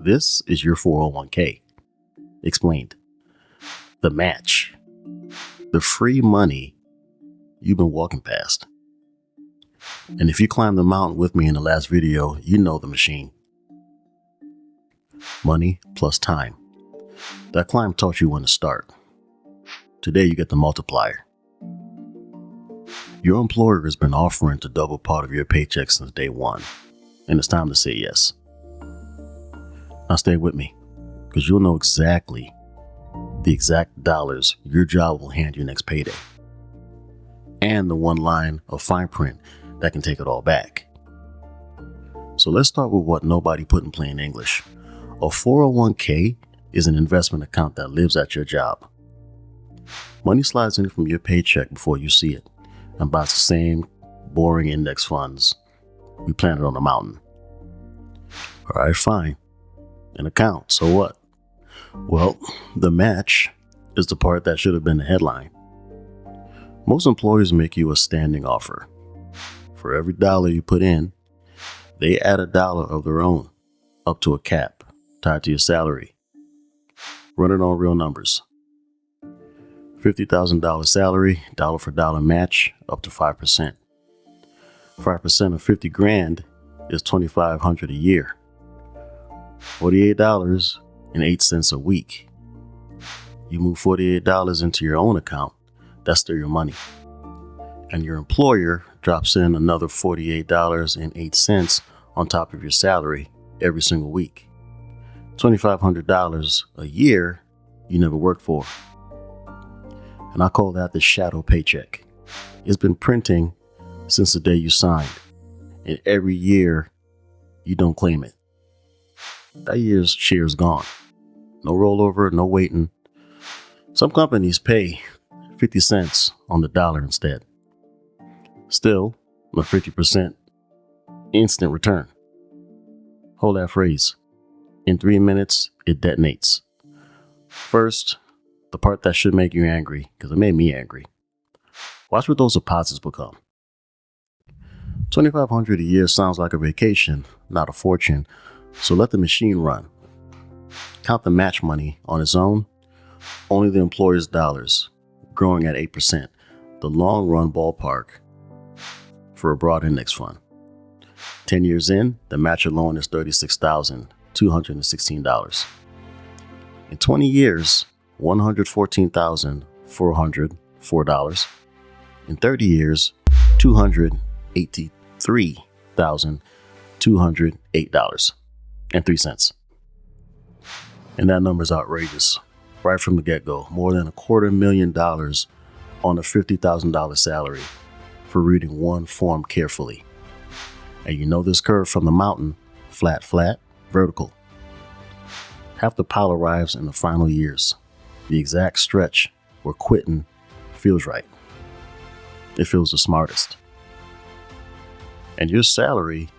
This is your 401k. Explained. The match. The free money you've been walking past. And if you climbed the mountain with me in the last video, you know the machine. Money plus time. That climb taught you when to start. Today you get the multiplier. Your employer has been offering to double part of your paycheck since day one, and it's time to say yes. Now stay with me, because you'll know exactly the exact dollars your job will hand you next payday, and the one line of fine print that can take it all back. So let's start with what nobody put in plain English. A 401k is an investment account that lives at your job. Money slides in from your paycheck before you see it and buys the same boring index funds we planted on the mountain. All right, fine. An account, so what? Well, the match is the part that should have been the headline. Most employers make you a standing offer. For every dollar you put in, they add $1 of their own, up to a cap tied to your salary. Run it on real numbers. $50,000 salary, dollar for dollar match, up to 5%. 5% of 50 grand is $2,500 a year. $48.08 a week. You move $48 into your own account, that's still your money. And your employer drops in another $48.08 on top of your salary every single week. $2,500 a year you never worked for. And I call that the shadow paycheck. It's been printing since the day you signed, and every year you don't claim it. That year's share is gone. No rollover, no waiting. Some companies pay 50 cents on the dollar instead. Still, a 50% instant return. Hold that phrase. In 3 minutes, it detonates. First, the part that should make you angry, because it made me angry. Watch what those deposits become. $2,500 a year sounds like a vacation, not a fortune. So let the machine run. Count the match money on its own. Only the employer's dollars, growing at 8%. The long run ballpark for a broad index fund. 10 years in, the match alone is $36,216. In 20 years, $114,404. In 30 years, $283,208.03. And that number is outrageous. Right from the get-go, more than $250,000 on a $50,000 salary for reading one form carefully. And you know this curve from the mountain, flat, flat, vertical. Half the pile arrives in the final years, the exact stretch where quitting feels right. It feels the smartest. And your salary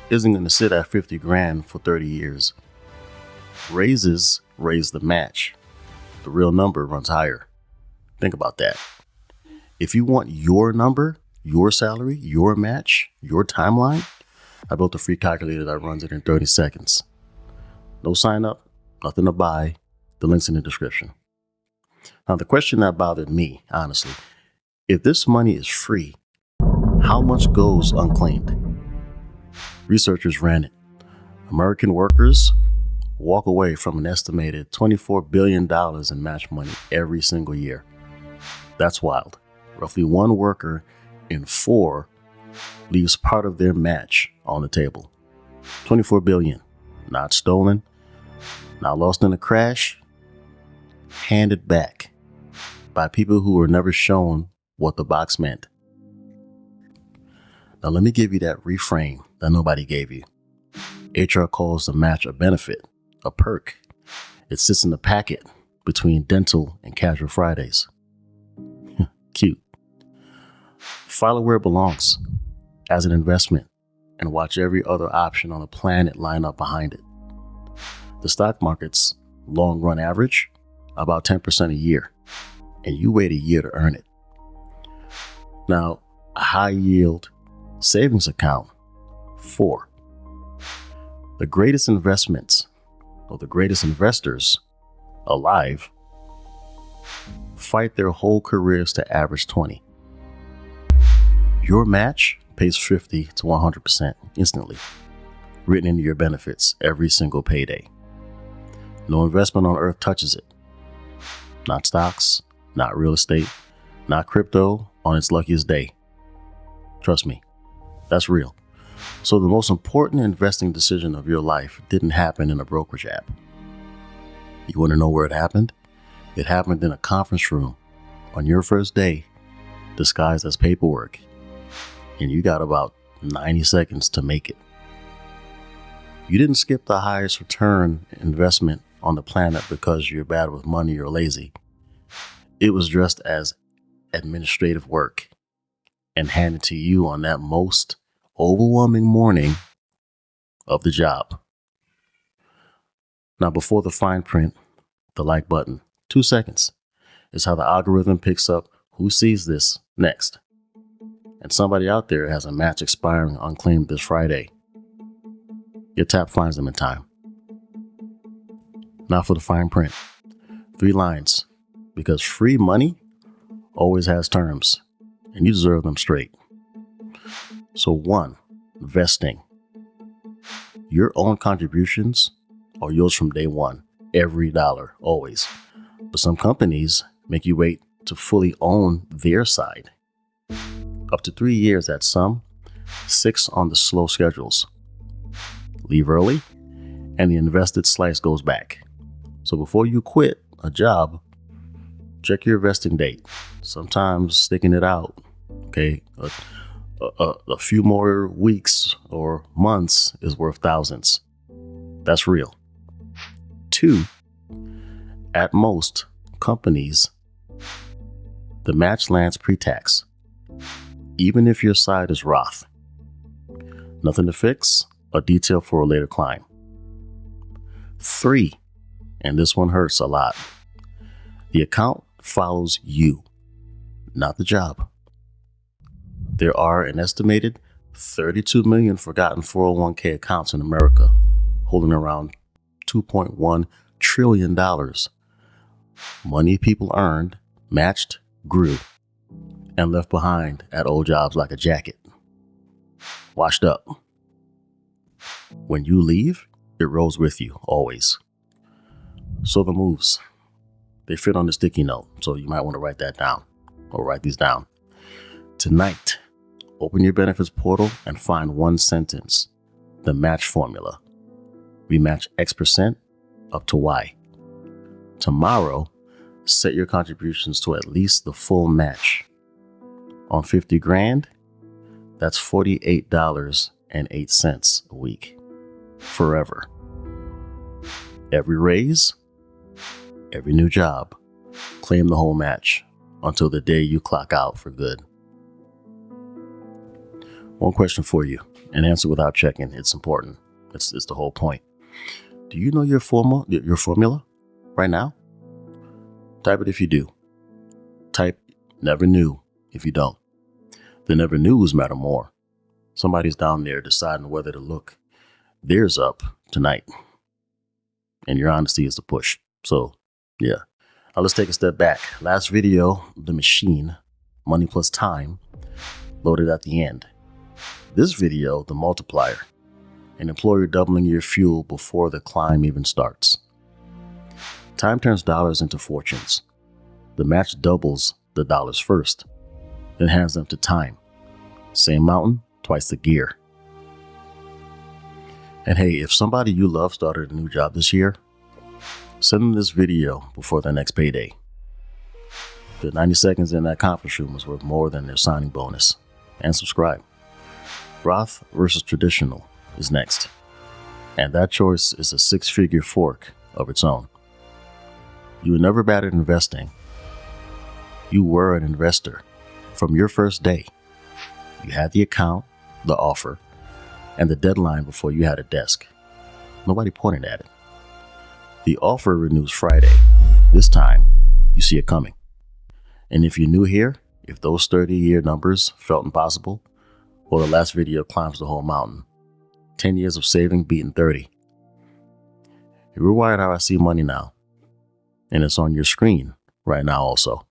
isn't going to sit at 50 grand for 30 years. Raises raise the match. The real number runs higher. Think about that. If you want your number, your salary, your match, your timeline, I built a free calculator that runs it in 30 seconds. No sign up, nothing to buy. The link's in the description. Now, the question that bothered me, honestly, if this money is free, how much goes unclaimed? Researchers ran it. American workers walk away from an estimated $24 billion in match money every single year. That's wild. Roughly one worker in 4 leaves part of their match on the table. 24 billion, not stolen, not lost in a crash, handed back by people who were never shown what the box meant. Now let me give you that reframe that nobody gave you. HR calls the match a benefit, a perk. It sits in the packet between dental and casual Fridays. Cute. File it where it belongs, as an investment, and watch every other option on the planet line up behind it. The stock market's long run average, about 10% a year, and you wait a year to earn it. Now, a high yield savings account, 4. The greatest investments of the greatest investors alive fight their whole careers to average 20. Your match pays 50 to 100% instantly, written into your benefits every single payday. No investment on earth touches it. Not stocks, not real estate, not crypto on its luckiest day. Trust me, that's real. So the most important investing decision of your life didn't happen in a brokerage app. You want to know where it happened? It happened in a conference room on your first day, disguised as paperwork. And you got about 90 seconds to make it. You didn't skip the highest return investment on the planet because you're bad with money or lazy. It was dressed as administrative work and handed to you on that most overwhelming morning of the job. Now, before the fine print, the like button, 2 seconds is how the algorithm picks up who sees this next. And somebody out there has a match expiring unclaimed this Friday. Your tap finds them in time. Now for the fine print. 3 lines, because free money always has terms, and you deserve them straight. So 1, vesting. Your own contributions are yours from day one, every dollar, always. But some companies make you wait to fully own their side. Up to 3 years at some, 6 on the slow schedules. Leave early, and the invested slice goes back. So before you quit a job, check your vesting date. Sometimes sticking it out, okay, a few more weeks or months is worth thousands. That's real. 2, at most companies, the match lands pre-tax, even if your side is Roth. Nothing to fix, a detail for a later climb. 3, and this one hurts a lot. The account follows you, not the job. There are an estimated 32 million forgotten 401k accounts in America, holding around $2.1 trillion. Money people earned, matched, grew, and left behind at old jobs like a jacket. Washed up. When you leave, it rolls with you, always. So the moves, they fit on the sticky note, so you might want to write that down, or write these down. Tonight, open your benefits portal and find one sentence, the match formula. We match X% up to Y. Tomorrow, set your contributions to at least the full match. On 50 grand, that's $48.08 a week. Forever. Every raise, every new job, claim the whole match until the day you clock out for good. One question for you, and answer without checking. It's important. It's the whole point. Do you know your formula right now? Type it if you do. Type never knew if you don't. The never knews matter more. Somebody's down there deciding whether to look theirs up tonight. And your honesty is the push. So, yeah. Now let's take a step back. Last video, the machine, money plus time, loaded at the end. This video, the multiplier, an employer doubling your fuel before the climb even starts. Time turns dollars into fortunes. The match doubles the dollars first, then hands them to time. Same mountain, twice the gear. And hey, if somebody you love started a new job this year, send them this video before their next payday. The 90 seconds in that conference room is worth more than their signing bonus. And subscribe. Roth versus traditional is next. And that choice is a 6-figure fork of its own. You were never bad at investing. You were an investor from your first day. You had the account, the offer, and the deadline before you had a desk. Nobody pointed at it. The offer renews Friday. This time, you see it coming. And if you're new here, if those 30-year numbers felt impossible, well, the last video climbs the whole mountain. 10 years of saving beating 30. Rewired how I see money now. And it's on your screen right now also.